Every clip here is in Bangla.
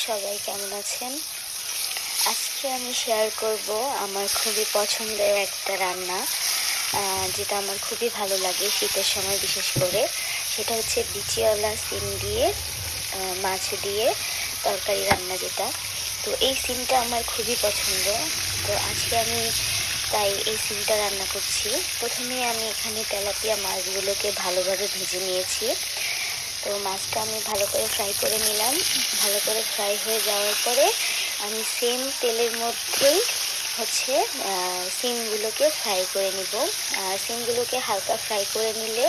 সবাই কেমন আছেন? আজকে আমি শেয়ার করব আমার খুবই পছন্দের একটা রান্না, যেটা আমার খুবই ভালো লাগে শীতের সময় বিশেষ করে। সেটা হচ্ছে বিচিওয়ালা সিম দিয়ে মাছ দিয়ে তরকারি রান্না যেটা। তো এই সিমটা আমার খুবই পছন্দ। তো আজকে আমি তাই এই সিমটা রান্না করছি। প্রথমে আমি এখানে তেলাপিয়া মাছগুলোকে ভালোভাবে ভেজে নিয়েছি। তো মাছটা আমি ভালো করে ফ্রাই করে নিলাম। ভালো করে ফ্রাই হয়ে যাওয়ার পরে আমি সেম তেলের মধ্যেই হচ্ছে সিমগুলোকে ফ্রাই করে নিব। সিমগুলোকে হালকা ফ্রাই করে নিলে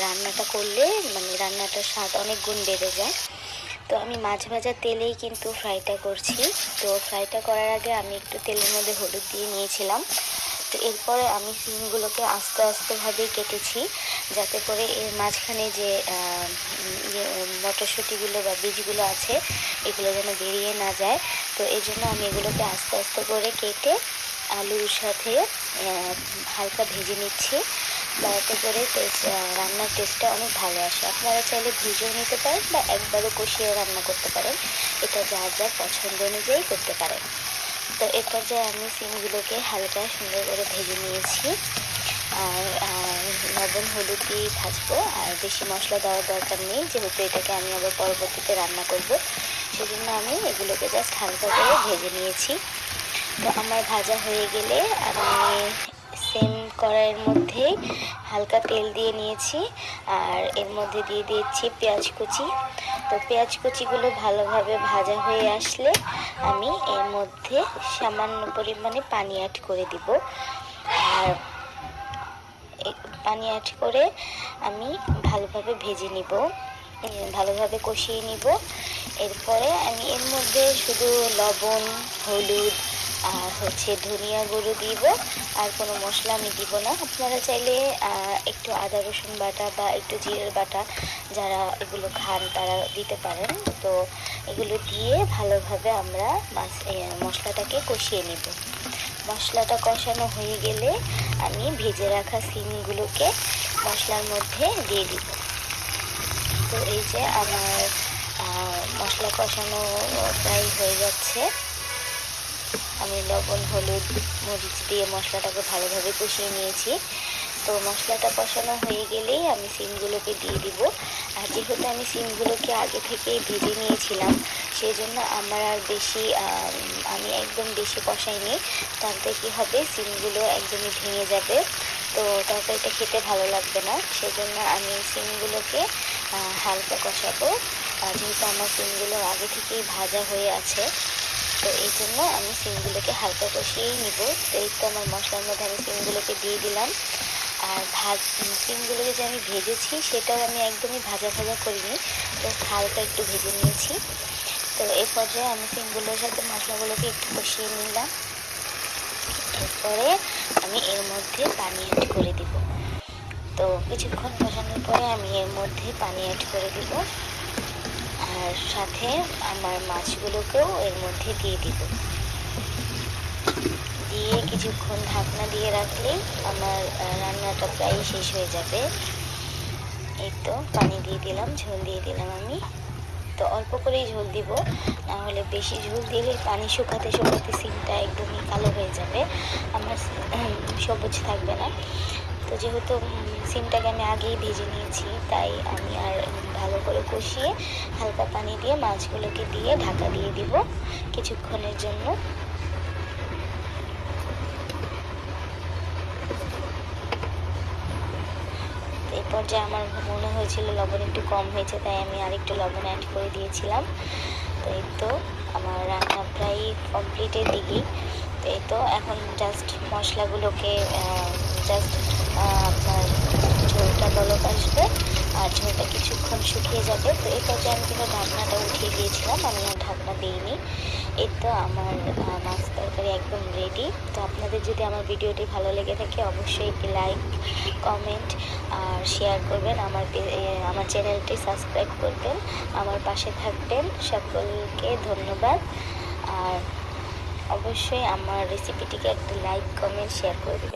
রান্নাটা করলে মানে রান্নাটার স্বাদ অনেক গুণ বেড়ে যায়। তো আমি মাছ ভাজা তেলেই কিন্তু ফ্রাইটা করছি। তো ফ্রাইটা করার আগে আমি একটু তেলের মধ্যে হলুদ দিয়ে নিয়েছিলাম। তো এরপরে আমি সিমগুলোকে আস্তে আস্তেভাবেই কেটেছি, যাতে করে এর মাঝখানে যে মটরশুঁটিগুলো বা বীজগুলো আছে এগুলো যেন বেরিয়ে না যায়। তো এই জন্য আমি এগুলোকে আস্তে আস্তে করে কেটে আলুর সাথে হালকা ভেজে নিচ্ছি, তাতে করে রান্নার টেস্টটা অনেক ভালো আসে। আপনারা চাইলে ভেজেও নিতে পারেন বা একবারও কষিয়েও রান্না করতে পারেন, এটা যার যার পছন্দ অনুযায়ী করতে পারেন। তো এ পর্যায়ে আমি সিমগুলোকে হালকা সুন্দর করে ভেজে নিয়েছি। আর লবণ হলুদ দিয়ে ভাজবো, আর বেশি মশলা দেওয়ার দরকার নেই, যেহেতু এটাকে আমি আবার পরবর্তীতে রান্না করব। সেজন্য আমি এগুলোকে জাস্ট হালকা করে ভেজে নিয়েছি। তো আমার ভাজা হয়ে গেলে আমি সেম কড়াইয়ের মধ্যেই হালকা তেল দিয়ে নিয়েছি, আর এর মধ্যে দিয়ে দিয়েছি পেঁয়াজ কুচি। তো পেঁয়াজ কুচিগুলো ভালোভাবে ভাজা হয়ে আসলে আমি এর মধ্যে সামান্য পরিমাণে পানি অ্যাড করে দিব। আর পানি অ্যাড করে আমি ভালোভাবে ভেজে নিব, ভালোভাবে কষিয়ে নিব। এরপরে আমি এর মধ্যে শুধু লবণ, হলুদ আর হচ্ছে ধনিয়া গুঁড়ো দিব, আর কোনো মশলা আমি দিব না। আপনারা চাইলে একটু আদা রসুন বাটা বা একটু জিরের বাটা যারা এগুলো খান তারা দিতে পারেন। তো এগুলো দিয়ে ভালোভাবে আমরা মশলাটাকে কষিয়ে নেব। মশলাটা কষানো হয়ে গেলে আমি ভেজে রাখা সিমগুলোকে মশলার মধ্যে দিয়ে দিব। তো এই যে আমার মশলা কষানো প্রায় হয়ে যাচ্ছে। আমি লবণ হলুদ মরিচ দিয়ে মশলাটাকে ভালোভাবে কষিয়ে নিয়েছি। তো মশলাটা কষানো হয়ে গেলেই আমি সিমগুলোকে দিয়ে দিব। আর যেহেতু আমি সিমগুলোকে আগে থেকেই ভেজে নিয়েছিলাম, সেই জন্য আমার আর আমি একদম বেশি কষাইনি, তাতে কী হবে সিমগুলো একদমই ভেঙে যাবে। তো তরকারিটা খেতে ভালো লাগবে না, সেজন্য আমি সিমগুলোকে হালকা কষাবো। যেহেতু আমার সিমগুলো আগে থেকেই ভাজা হয়ে আছে, তো এই জন্য আমি সিমগুলোকে হালকা কষিয়েই নিব। তো এই তো আমার মশলার মধ্যে আমি সিমগুলোকে দিয়ে দিলাম। আর সিমগুলোকে যে আমি ভেজেছি সেটাও আমি একদমই ভাজা ভাজা করিনি, তো হালকা একটু ভেজে নিয়েছি। তো এই পর্যায়ে আমি সিমগুলোর সাথে মশলাগুলোকে একটু কষিয়ে নিলাম। এরপরে আমি এর মধ্যে পানি অ্যাড করে দিব। তো কিছুক্ষণ কষানোর পরে আমি এর মধ্যে পানি অ্যাড করে দিব, আর সাথে আমার মাছগুলোকেও এর মধ্যে দিয়ে দিব। দিয়ে কিছুক্ষণ ঢাকনা দিয়ে রাখলেই আমার রান্নাটা প্রায় শেষ হয়ে যাবে। এই তো পানি দিয়ে দিলাম, ঝোল দিয়ে দিলাম আমি। তো অল্প করেই ঝোল দিব, না হলে বেশি ঝোল দিলে পানি শুকাতে শুকাতে সিমটা একদমই কালো হয়ে যাবে, আমার সবুজ থাকবে না। তো যেহেতু সিমটাকে আমি আগেই ভেজে নিয়েছি, তাই আমি আর ভালো করে কষিয়ে হালকা পানি দিয়ে মাছগুলোকে দিয়ে ঢাকা দিয়ে দিব কিছুক্ষণের জন্য। এই পর্যায়ে আমার মনে হয়েছিল লবণ একটু কম হয়েছে, তাই আমি আরেকটু লবণ অ্যাড করে দিয়েছিলাম। তো এই তো আমার রান্না প্রায় কমপ্লিটের দিকেই। তো এই তো এখন জাস্ট মশলাগুলোকে জাস্ট আপনার ঝোলটা বলক আসবে আর ঝোলটা কিছুক্ষণ শুকিয়ে যাবে। তো এই পর্যায়ে আমি কিন্তু ঢাকনাটা উঠিয়ে দিয়েছিলাম, আমি আর ঢাকনা দিইনি। এই তো আমার মাছ তরকারি একদম রেডি। তো আপনাদের যদি আমার ভিডিওটি ভালো লেগে থাকে অবশ্যই একটি লাইক, কমেন্ট আর শেয়ার করবেন। আমার চ্যানেলটি সাবস্ক্রাইব করবেন, আমার পাশে থাকবেন। সকলকে ধন্যবাদ। আর অবশ্যই আমার রেসিপিটিকে একটা লাইক, কমেন্ট, শেয়ার করে দেবেন।